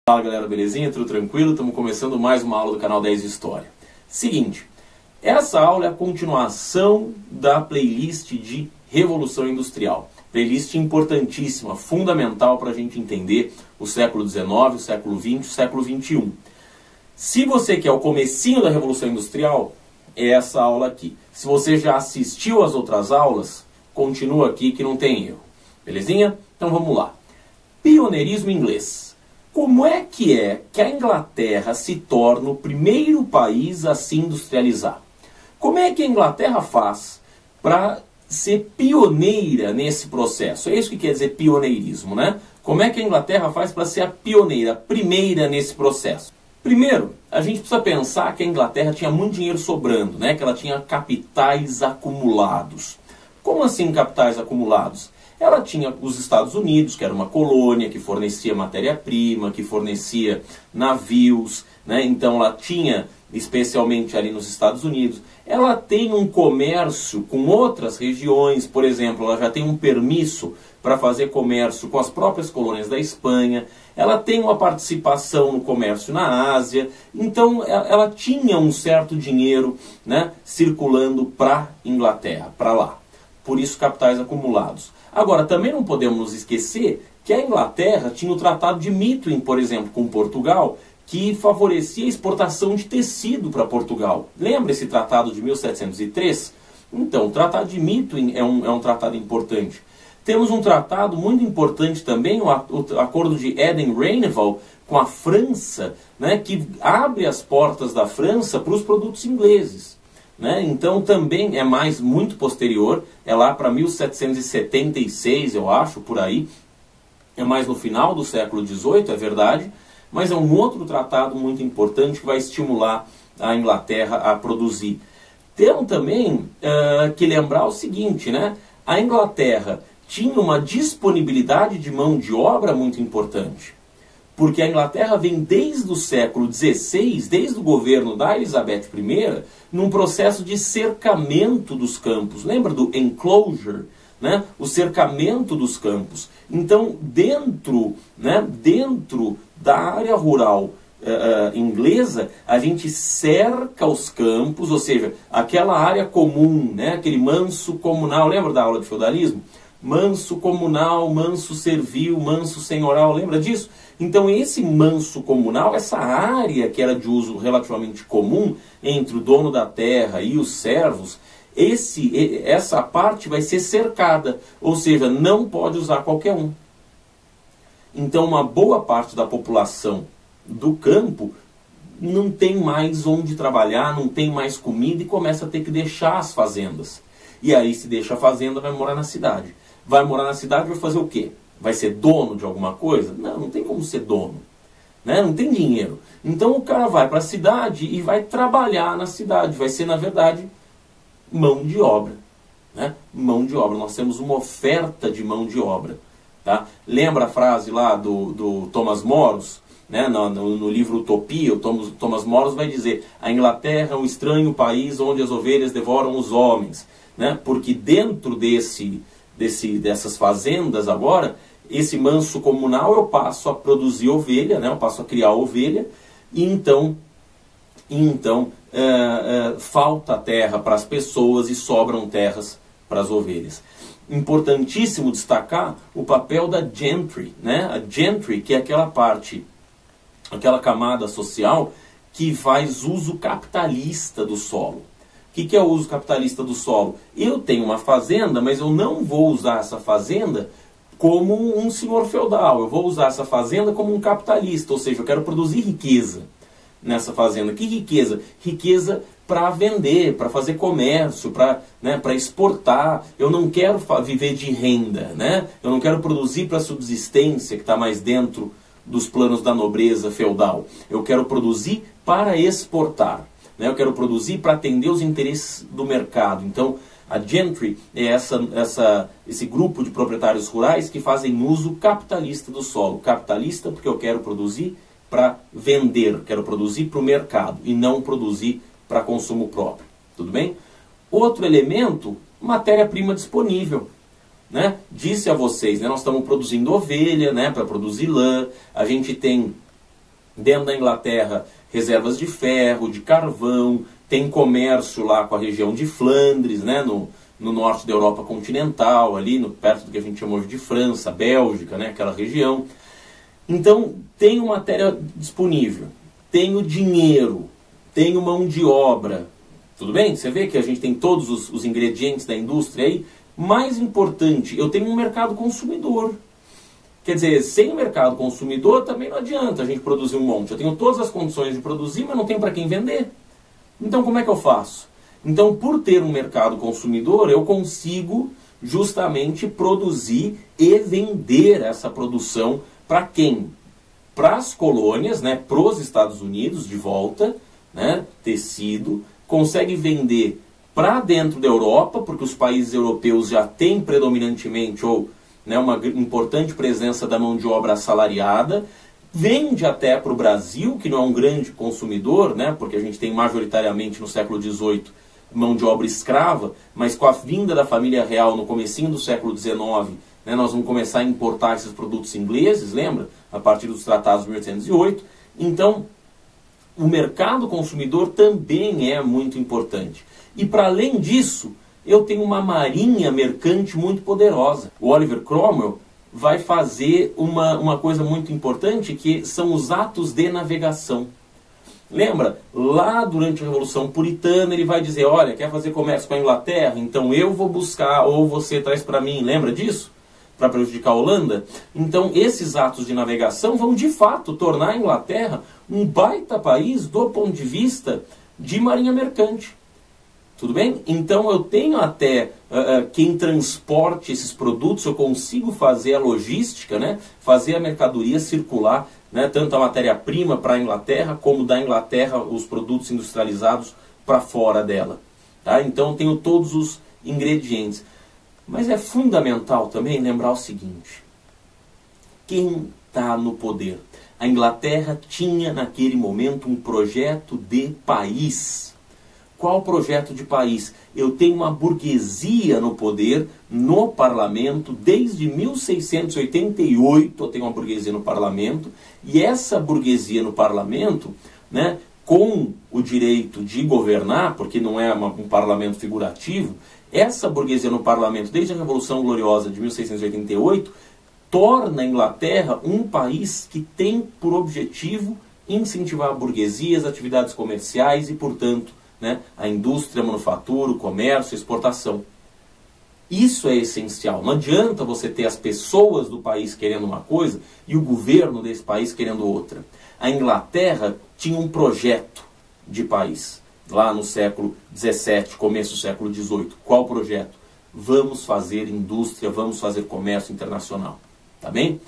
Fala galera, belezinha? Tudo tranquilo? Estamos começando mais uma aula do canal 10 História. Seguinte, essa aula é a continuação da playlist de Revolução Industrial. Playlist importantíssima, fundamental para a gente entender o século XIX, o século XX, o século XXI. Se você quer o comecinho da Revolução Industrial, é essa aula aqui. Se você já assistiu às outras aulas, continua aqui que não tem erro. Belezinha? Então vamos lá. Pioneirismo inglês. Como é que a Inglaterra se torna o primeiro país a se industrializar? Como é que a Inglaterra faz para ser pioneira nesse processo? É isso que quer dizer pioneirismo, né? Como é que a Inglaterra faz para ser a pioneira, a primeira nesse processo? Primeiro, a gente precisa pensar que a Inglaterra tinha muito dinheiro sobrando, né? Que ela tinha capitais acumulados. Como assim capitais acumulados? Ela tinha os Estados Unidos, que era uma colônia, que fornecia matéria-prima, que fornecia navios, né? Então ela tinha, especialmente ali nos Estados Unidos, ela tem um comércio com outras regiões, por exemplo, ela já tem um permisso para fazer comércio com as próprias colônias da Espanha, ela tem uma participação no comércio na Ásia, então ela tinha um certo dinheiro, né, circulando para a Inglaterra, para lá. Por isso capitais acumulados. Agora, também não podemos nos esquecer que a Inglaterra tinha o Tratado de Methuen, por exemplo, com Portugal, que favorecia a exportação de tecido para Portugal. Lembra esse tratado de 1703? Então, o Tratado de Methuen é um tratado importante. Temos um tratado muito importante também, o Acordo de Eden-Reinval, com a França, né, que abre as portas da França para os produtos ingleses. Né? Então também é muito posterior, é lá para 1776, eu acho, por aí. É mais no final do século XVIII, é verdade, mas é um outro tratado muito importante que vai estimular a Inglaterra a produzir. Temos também que lembrar o seguinte, né? A Inglaterra tinha uma disponibilidade de mão de obra muito importante. Porque a Inglaterra vem desde o século XVI, desde o governo da Elizabeth I, num processo de cercamento dos campos. Lembra do enclosure? Né? O cercamento dos campos. Então, dentro da área rural inglesa, a gente cerca os campos, ou seja, aquela área comum, né? Aquele manso comunal. Lembra da aula de feudalismo? Manso comunal, manso servil, manso senhoral, lembra disso? Então esse manso comunal, essa área que era de uso relativamente comum entre o dono da terra e os servos, essa parte vai ser cercada, ou seja, não pode usar qualquer um. Então uma boa parte da população do campo não tem mais onde trabalhar, não tem mais comida e começa a ter que deixar as fazendas. E aí se deixa a fazenda, vai morar na cidade. Vai morar na cidade, vai fazer o quê? Vai ser dono de alguma coisa? Não, não tem como ser dono. Né? Não tem dinheiro. Então o cara vai para a cidade e vai trabalhar na cidade. Vai ser, na verdade, mão de obra. Né? Mão de obra. Nós temos uma oferta de mão de obra. Tá? Lembra a frase lá do Thomas Moros? Né? No livro Utopia, o Thomas Moros vai dizer: a Inglaterra é um estranho país onde as ovelhas devoram os homens. Né? Porque dentro dessas fazendas agora, esse manso comunal eu passo a produzir ovelha, né? Eu passo a criar ovelha, e então falta terra para as pessoas e sobram terras para as ovelhas. Importantíssimo destacar o papel da gentry, né? A gentry, que é aquela camada social que faz uso capitalista do solo. O que é o uso capitalista do solo? Eu tenho uma fazenda, mas eu não vou usar essa fazenda como um senhor feudal. Eu vou usar essa fazenda como um capitalista, ou seja, eu quero produzir riqueza nessa fazenda. Que riqueza? Riqueza para vender, para fazer comércio, para exportar. Eu não quero viver de renda, né? Eu não quero produzir para subsistência, que está mais dentro dos planos da nobreza feudal. Eu quero produzir para exportar. Eu quero produzir para atender os interesses do mercado. Então, a gentry é esse grupo de proprietários rurais que fazem uso capitalista do solo. Capitalista porque eu quero produzir para vender, quero produzir para o mercado e não produzir para consumo próprio. Tudo bem? Outro elemento, matéria-prima disponível. Né? Disse a vocês, né, nós estamos produzindo ovelha, né, para produzir lã, a gente tem Dentro da Inglaterra, reservas de ferro, de carvão, tem comércio lá com a região de Flandres, né, no norte da Europa continental, ali perto do que a gente chama hoje de França, Bélgica, né, aquela região. Então, tenho matéria disponível, tenho dinheiro, tenho mão de obra. Tudo bem? Você vê que a gente tem todos os ingredientes da indústria aí. Mais importante, eu tenho um mercado consumidor. Quer dizer, sem o mercado consumidor também não adianta a gente produzir um monte. Eu tenho todas as condições de produzir, mas não tenho para quem vender. Então como é que eu faço? Então, por ter um mercado consumidor, eu consigo justamente produzir e vender essa produção para quem? Para as colônias, né, para os Estados Unidos, de volta, né, tecido, consegue vender para dentro da Europa, porque os países europeus já têm predominantemente ou, né, uma importante presença da mão de obra assalariada, vende até para o Brasil, que não é um grande consumidor, né, porque a gente tem majoritariamente no século XVIII mão de obra escrava, mas com a vinda da família real no comecinho do século XIX, né, nós vamos começar a importar esses produtos ingleses, lembra? A partir dos tratados de 1808. Então, o mercado consumidor também é muito importante. E para além disso, eu tenho uma marinha mercante muito poderosa. O Oliver Cromwell vai fazer uma coisa muito importante, que são os atos de navegação. Lembra? Lá durante a Revolução Puritana, ele vai dizer, olha, quer fazer comércio com a Inglaterra? Então eu vou buscar, ou você traz para mim. Lembra disso? Para prejudicar a Holanda? Então esses atos de navegação vão de fato tornar a Inglaterra um baita país do ponto de vista de marinha mercante. Tudo bem? Então eu tenho até quem transporte esses produtos, eu consigo fazer a logística, né? Fazer a mercadoria circular, né? Tanto a matéria-prima para a Inglaterra, como da Inglaterra os produtos industrializados para fora dela. Tá? Então eu tenho todos os ingredientes. Mas é fundamental também lembrar o seguinte: quem está no poder? A Inglaterra tinha naquele momento um projeto de país. Qual projeto de país? Eu tenho uma burguesia no poder, no parlamento, desde 1688 eu tenho uma burguesia no parlamento, e essa burguesia no parlamento, né, com o direito de governar, porque não é um parlamento figurativo, essa burguesia no parlamento, desde a Revolução Gloriosa de 1688, torna a Inglaterra um país que tem por objetivo incentivar a burguesia, as atividades comerciais e, portanto, né, a indústria, a manufatura, o comércio, a exportação. Isso é essencial. Não adianta você ter as pessoas do país querendo uma coisa e o governo desse país querendo outra. A Inglaterra tinha um projeto de país. Lá no século XVII, começo do século XVIII. Qual projeto? Vamos fazer indústria, vamos fazer comércio internacional. Tá bem?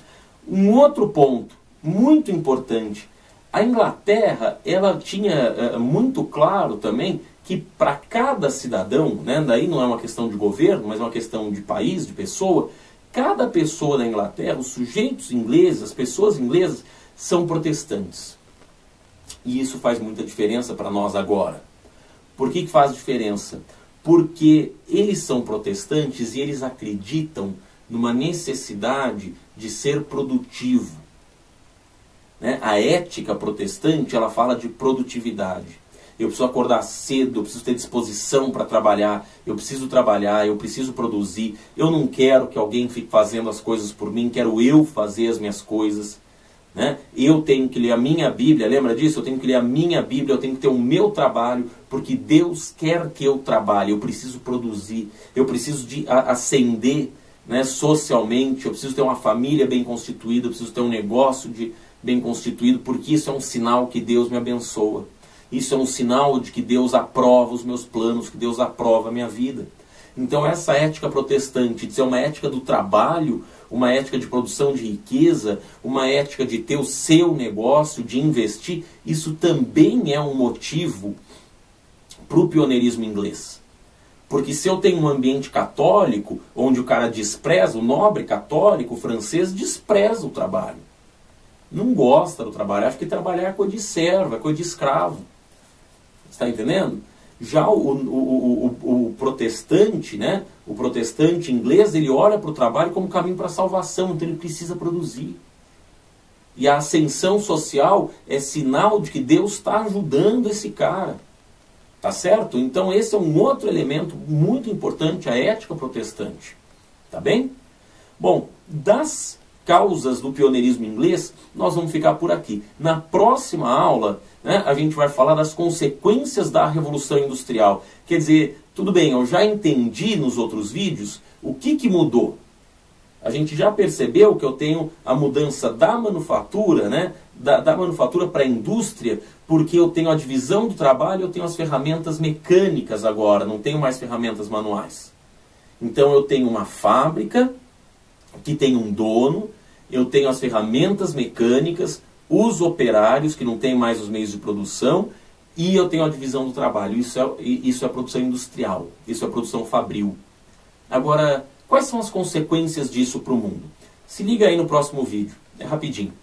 Um outro ponto muito importante. A Inglaterra, ela tinha muito claro também que para cada cidadão, né, daí não é uma questão de governo, mas é uma questão de país, de pessoa, cada pessoa da Inglaterra, os sujeitos ingleses, as pessoas inglesas, são protestantes. E isso faz muita diferença para nós agora. Por que faz diferença? Porque eles são protestantes e eles acreditam numa necessidade de ser produtivo. Né? A ética protestante, ela fala de produtividade. Eu preciso acordar cedo, eu preciso ter disposição para trabalhar, eu preciso trabalhar, eu preciso produzir. Eu não quero que alguém fique fazendo as coisas por mim, quero eu fazer as minhas coisas. Né? Eu tenho que ler a minha Bíblia, lembra disso? Eu tenho que ler a minha Bíblia, eu tenho que ter o meu trabalho, porque Deus quer que eu trabalhe, eu preciso produzir, eu preciso de ascender, né, socialmente, eu preciso ter uma família bem constituída, eu preciso ter um negócio bem constituído, porque isso é um sinal que Deus me abençoa. Isso é um sinal de que Deus aprova os meus planos, que Deus aprova a minha vida. Então essa ética protestante, de ser uma ética do trabalho, uma ética de produção de riqueza, uma ética de ter o seu negócio, de investir, isso também é um motivo para o pioneirismo inglês. Porque se eu tenho um ambiente católico, onde o cara despreza, o nobre católico francês despreza o trabalho. Não gosta do trabalho, acha que trabalhar é coisa de servo, é coisa de escravo. Está entendendo? Já o protestante, né? O protestante inglês, ele olha para o trabalho como caminho para a salvação, então ele precisa produzir. E a ascensão social é sinal de que Deus está ajudando esse cara. Tá certo? Então esse é um outro elemento muito importante, a ética protestante. Tá bem? Bom, das causas do pioneirismo inglês, nós vamos ficar por aqui. Na próxima aula, né, a gente vai falar das consequências da Revolução Industrial. Quer dizer, tudo bem, eu já entendi nos outros vídeos o que mudou. A gente já percebeu que eu tenho a mudança da manufatura, né, da manufatura para a indústria, porque eu tenho a divisão do trabalho, eu tenho as ferramentas mecânicas agora, não tenho mais ferramentas manuais. Então eu tenho uma fábrica que tem um dono, eu tenho as ferramentas mecânicas, os operários que não têm mais os meios de produção, e eu tenho a divisão do trabalho. Isso é produção industrial, isso é produção fabril. Agora, quais são as consequências disso para o mundo? Se liga aí no próximo vídeo, é rapidinho.